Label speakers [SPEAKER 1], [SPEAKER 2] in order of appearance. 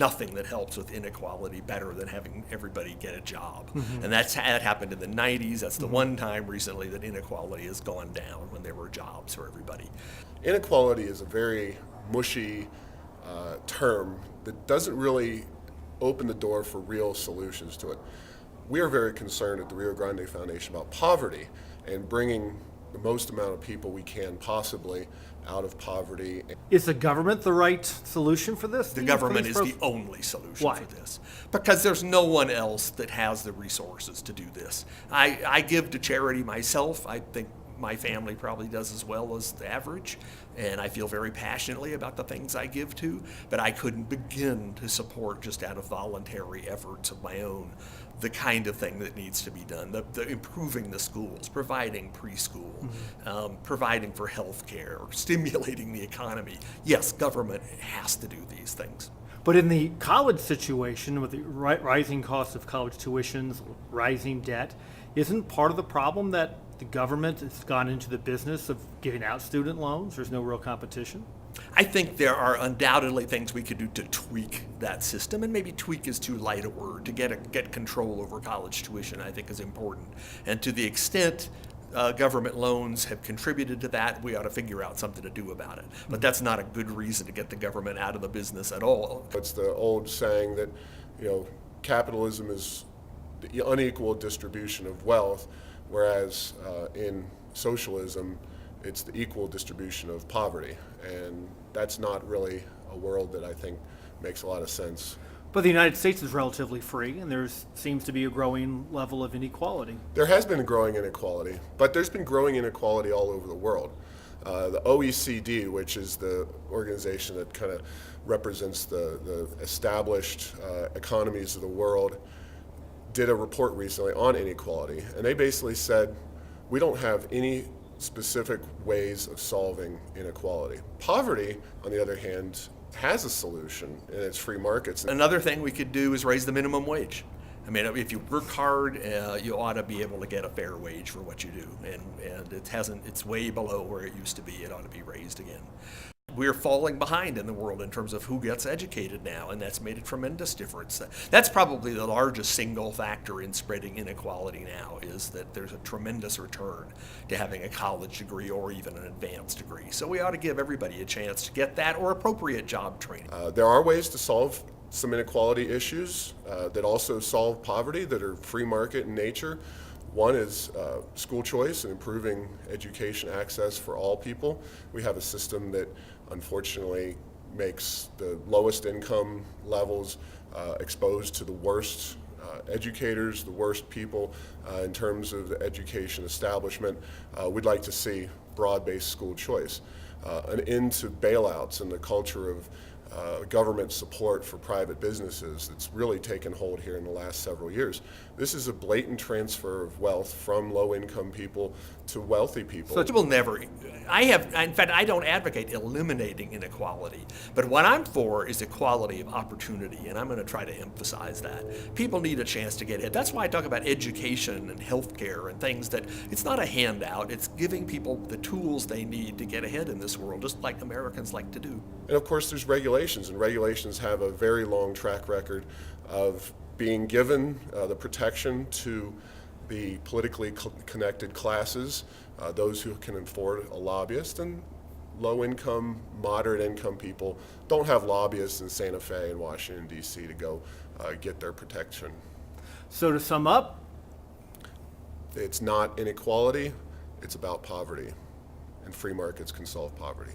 [SPEAKER 1] nothing that helps with inequality better than having everybody get a job. And that happened in the 90s. That's the one time recently that inequality has gone down, when there were jobs for everybody.
[SPEAKER 2] Inequality is a very mushy term that doesn't really open the door for real solutions to it. We are very concerned at the Rio Grande Foundation about poverty and bringing the most amount of people we can possibly out of poverty.
[SPEAKER 3] Is the government the right solution for this?
[SPEAKER 1] The government is the only solution
[SPEAKER 3] Why?
[SPEAKER 1] for this, because there's no one else that has the resources to do this. I give to charity myself. I think my family probably does as well as the average, and I feel very passionately about the things I give to, but I couldn't begin to support, just out of voluntary efforts of my own, the kind of thing that needs to be done, the improving the schools, providing preschool, providing for health care, stimulating the economy. Yes, government has to do these things.
[SPEAKER 3] But in the college situation, with the rising cost of college tuitions, rising debt, isn't part of the problem that the government has gone into the business of giving out student loans? There's no real competition?
[SPEAKER 1] I think there are undoubtedly things we could do to tweak that system, and maybe tweak is too light a word. To get control over college tuition, I think, is important. And to the extent government loans have contributed to that, we ought to figure out something to do about it. But that's not a good reason to get the government out of the business at all.
[SPEAKER 2] It's the old saying that, capitalism is the unequal distribution of wealth, whereas in socialism, it's the equal distribution of poverty. And that's not really a world that I think makes a lot of sense.
[SPEAKER 3] But the United States is relatively free, and there seems to be a growing level of inequality.
[SPEAKER 2] There has been a growing inequality, but there's been growing inequality all over the world. The OECD, which is the organization that kind of represents the established economies of the world, did a report recently on inequality, and they basically said, we don't have any specific ways of solving inequality. Poverty, on the other hand, has a solution, and it's free markets.
[SPEAKER 1] Another thing we could do is raise the minimum wage. I mean, if you work hard, you ought to be able to get a fair wage for what you do, and it's way below where it used to be. It ought to be raised again. We're falling behind in the world in terms of who gets educated now, and that's made a tremendous difference. That's probably the largest single factor in spreading inequality now, is that there's a tremendous return to having a college degree or even an advanced degree. So we ought to give everybody a chance to get that, or appropriate job training.
[SPEAKER 2] There are ways to solve some inequality issues that also solve poverty, that are free market in nature. One is school choice and improving education access for all people. We have a system that unfortunately makes the lowest income levels exposed to the worst educators, the worst people in terms of the education establishment. We'd like to see broad-based school choice, an end to bailouts and the culture of government support for private businesses that's really taken hold here in the last several years. This is a blatant transfer of wealth from low-income people to wealthy people.
[SPEAKER 1] So it will never, in fact, I don't advocate eliminating inequality, but what I'm for is equality of opportunity, and I'm going to try to emphasize that. People need a chance to get ahead. That's why I talk about education and healthcare and things that, it's not a handout, it's giving people the tools they need to get ahead in this world, just like Americans like to do.
[SPEAKER 2] And of course there's regulations, and regulations have a very long track record of being given the protection to the politically connected classes, those who can afford a lobbyist, and low-income, moderate-income people don't have lobbyists in Santa Fe and Washington, D.C. to go get their protection.
[SPEAKER 3] So to sum up,
[SPEAKER 2] it's not inequality, it's about poverty, and free markets can solve poverty.